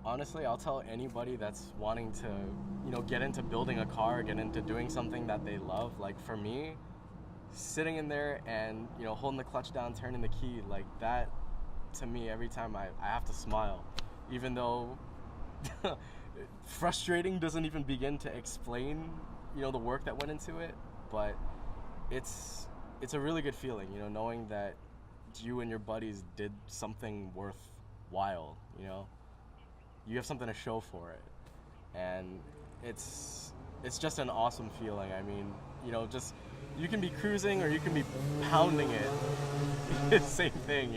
Honestly, I'll tell anybody that's wanting to, get into building a car, get into doing something that they love. Like for me, sitting in there and, holding the clutch down, turning the key, like that, to me, every time I have to smile. Even though frustrating doesn't even begin to explain, the work that went into it. But it's a really good feeling, knowing that you and your buddies did something worthwhile, You have something to show for it. And it's just an awesome feeling. I mean, just you can be cruising or you can be pounding it. It's the same thing,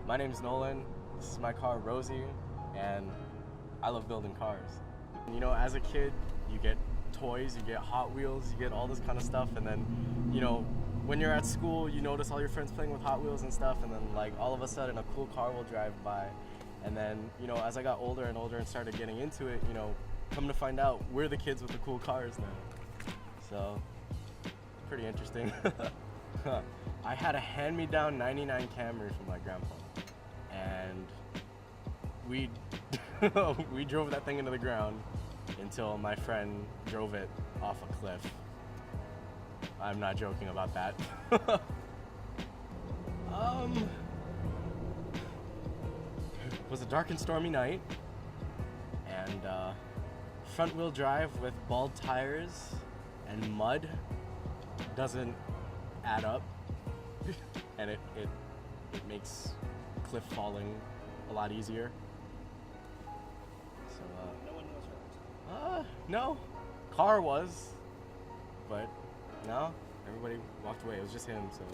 My name's Nolan. This is my car, Rosie, and I love building cars. As a kid, you get toys, you get Hot Wheels, you get all this kind of stuff, and then, when you're at school, you notice all your friends playing with Hot Wheels and stuff, and then like all of a sudden a cool car will drive by. And then, as I got older and older and started getting into it, come to find out we're the kids with the cool cars now. So, pretty interesting. I had a hand-me-down 99 Camry from my grandpa, and we drove that thing into the ground until my friend drove it off a cliff. I'm not joking about that. It was a dark and stormy night, and front wheel drive with bald tires and mud doesn't add up, and it makes cliff falling a lot easier. So No one was hurt. No, car was, but no, everybody walked away. It was just him. So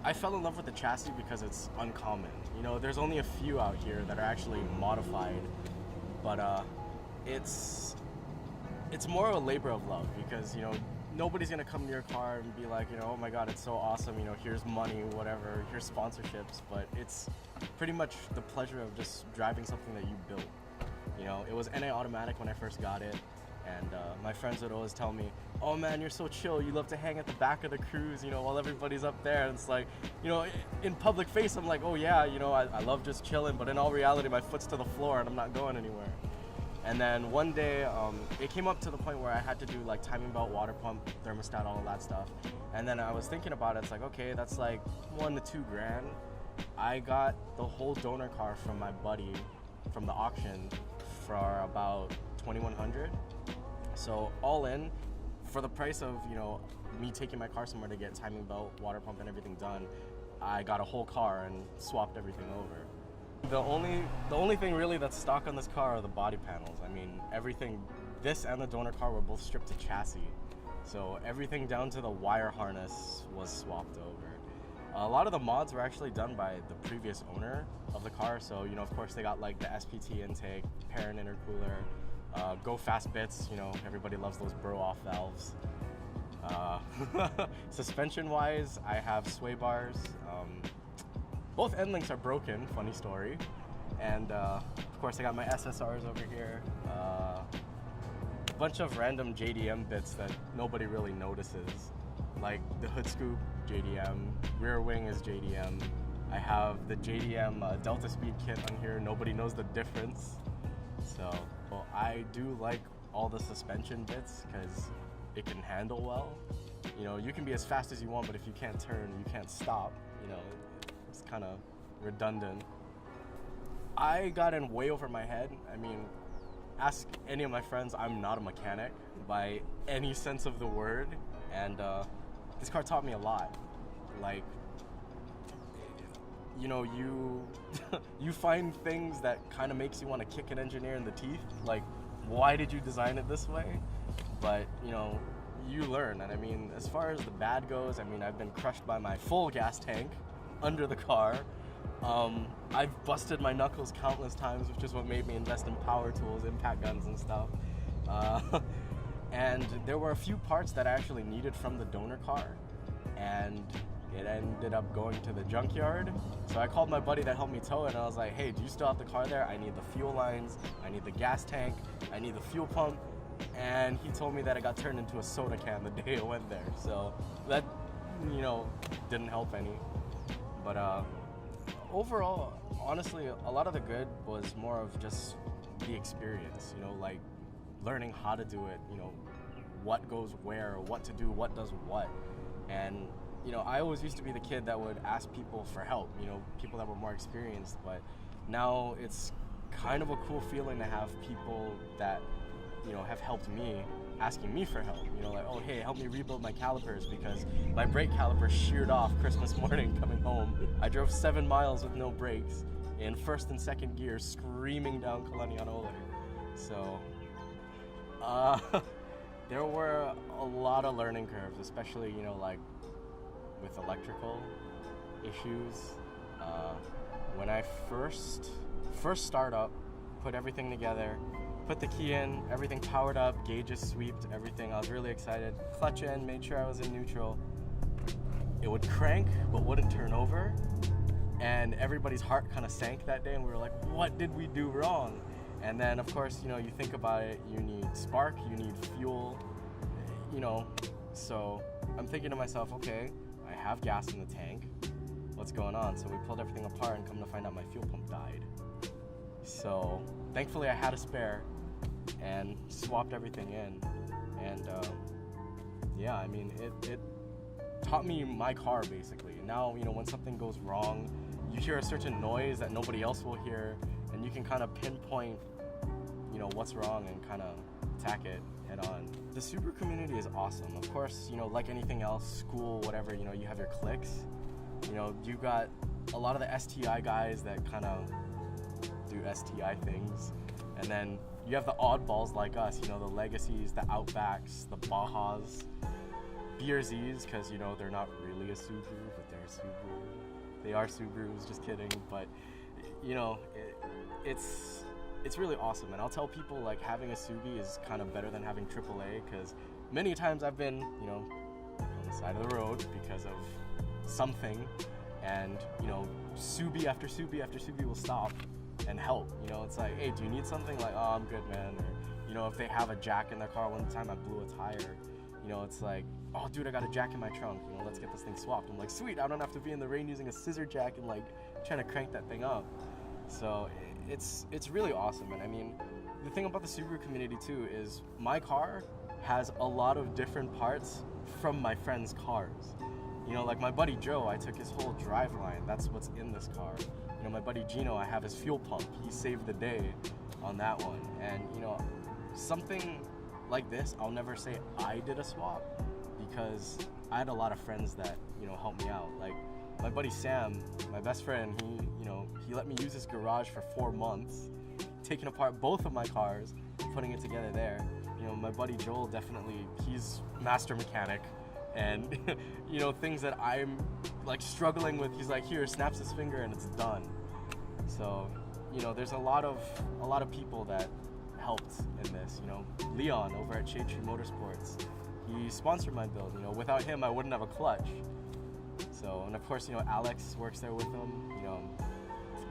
I fell in love with the chassis because it's uncommon. There's only a few out here that are actually modified, but it's more of a labor of love because nobody's gonna come to your car and be like, oh my god, it's so awesome, here's money, whatever, here's sponsorships, but it's pretty much the pleasure of just driving something that you built. It was NA automatic when I first got it, and my friends would always tell me, oh man, you're so chill, you love to hang at the back of the cruise, while everybody's up there. And it's like, in public face, I'm like, oh yeah, I love just chilling, but in all reality, my foot's to the floor and I'm not going anywhere. And then one day, it came up to the point where I had to do like timing belt, water pump, thermostat, all of that stuff. And then I was thinking about it, it's like, okay, that's like $1,000 to $2,000. I got the whole donor car from my buddy from the auction for about $2,100. So all in, for the price of, me taking my car somewhere to get timing belt, water pump, and everything done, I got a whole car and swapped everything over. The only thing really that's stock on this car are the body panels. I mean, everything, this and the donor car were both stripped to chassis. So everything down to the wire harness was swapped over. A lot of the mods were actually done by the previous owner of the car. So, of course they got like the SPT intake, parent intercooler, go fast bits, everybody loves those bro off valves. Suspension wise, I have sway bars. Both end links are broken, funny story. And of course I got my SSRs over here. A bunch of random JDM bits that nobody really notices. Like the hood scoop, JDM, rear wing is JDM. I have the JDM Delta Speed kit on here, nobody knows the difference. So, well, I do like all the suspension bits because it can handle well. You can be as fast as you want, but if you can't turn, you can't stop. It's kind of redundant. I got in way over my head. I mean, ask any of my friends, I'm not a mechanic by any sense of the word. And this car taught me a lot. Like, you find things that kind of makes you want to kick an engineer in the teeth. Like, why did you design it this way? But, you learn. And I mean, as far as the bad goes, I mean, I've been crushed by my full gas tank under the car. I've busted my knuckles countless times, which is what made me invest in power tools, impact guns and stuff. And there were a few parts that I actually needed from the donor car, and it ended up going to the junkyard. So I called my buddy that helped me tow it, and I was like, hey, do you still have the car there? I need the fuel lines, I need the gas tank, I need the fuel pump. And he told me that it got turned into a soda can the day it went there. So that you know, didn't help any. But overall, honestly, a lot of the good was more of just the experience, you know, like learning how to do it, you know, what goes where, what to do, what does what. And, you know, I always used to be the kid that would ask people for help, you know, people that were more experienced, but now it's kind of a cool feeling to have people that, you know, have helped me asking me for help, you know, like, oh, hey, help me rebuild my calipers because my brake caliper sheared off Christmas morning coming home. I drove 7 miles with no brakes in first and second gear screaming down Kalaniana Ole. So there were a lot of learning curves, especially, you know, like with electrical issues. When I first start up, put everything together, put the key in, everything powered up, gauges sweeped, everything. I was really excited. Clutch in, made sure I was in neutral. It would crank, but wouldn't turn over. And everybody's heart kind of sank that day, and we were like, what did we do wrong? And then, of course, you know, you think about it, you need spark, you need fuel, you know. So I'm thinking to myself, okay, I have gas in the tank. What's going on? So we pulled everything apart and come to find out my fuel pump died. So thankfully I had a spare and swapped everything in. And yeah, I mean, it taught me my car basically. And now, you know, when something goes wrong, you hear a certain noise that nobody else will hear, and you can kind of pinpoint, you know, what's wrong and kind of attack it head on. The Subaru community is awesome. Of course, you know, like anything else, school, whatever, you know, you have your cliques. You know, you got a lot of the STI guys that kind of do STI things, and then you have the oddballs like us, you know, the Legacies, the Outbacks, the Bajas, BRZs, because, you know, they're not really a Subaru, but they're a Subaru. They are Subarus, just kidding, but, you know, it's really awesome, and I'll tell people, like, having a Subi is kind of better than having AAA, because many times I've been, you know, on the side of the road because of something, and, you know, Subi after Subi after Subi will stop and help. You know, it's like, hey, do you need something? Like, oh, I'm good, man. Or, you know, if they have a jack in their car, one time I blew a tire, you know, it's like, oh, dude, I got a jack in my trunk, you know, let's get this thing swapped. I'm like, sweet, I don't have to be in the rain using a scissor jack and, like, trying to crank that thing up. So it's really awesome. And I mean, the thing about the Subaru community too is my car has a lot of different parts from my friends' cars. You know, like my buddy Joe, I took his whole drive line. That's what's in this car. You know, my buddy Gino, I have his fuel pump. He saved the day on that one. And, you know, something like this, I'll never say I did a swap, because I had a lot of friends that, you know, helped me out. Like my buddy Sam, my best friend, he let me use his garage for 4 months, taking apart both of my cars, putting it together there. You know, my buddy Joel, definitely, he's master mechanic. And, you know, things that I'm, like, struggling with, he's like, here, snaps his finger and it's done. So, you know, there's a lot of people that helped in this, you know. Leon over at Shade Tree Motorsports, he sponsored my build. You know, without him, I wouldn't have a clutch. So, and of course, you know, Alex works there with him. You know,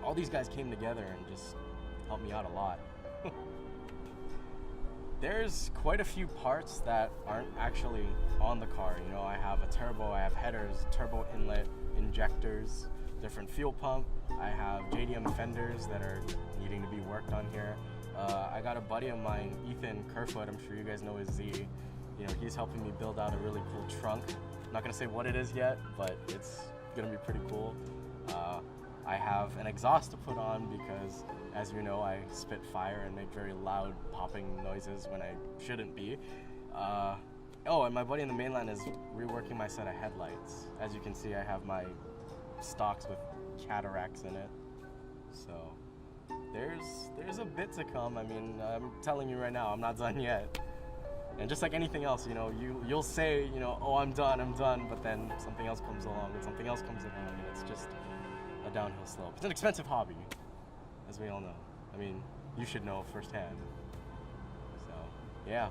all these guys came together and just helped me out a lot. There's quite a few parts that aren't actually on the car. You know, I have a turbo, I have headers, turbo inlet, injectors, different fuel pump. I have JDM fenders that are needing to be worked on here. I got a buddy of mine, Ethan Kerfoot, I'm sure you guys know his Z. You know, he's helping me build out a really cool trunk. I'm not gonna say what it is yet, but it's gonna be pretty cool. I have an exhaust to put on because, as you know, I spit fire and make very loud popping noises when I shouldn't be. Oh, and my buddy in the mainland is reworking my set of headlights. As you can see, I have my stocks with cataracts in it. So there's a bit to come. I mean, I'm telling you right now, I'm not done yet. And just like anything else, you know, you'll say, you know, oh, I'm done, but then something else comes along, and something else comes along, and it's just a downhill slope. It's an expensive hobby, as we all know. I mean, you should know firsthand. So, yeah.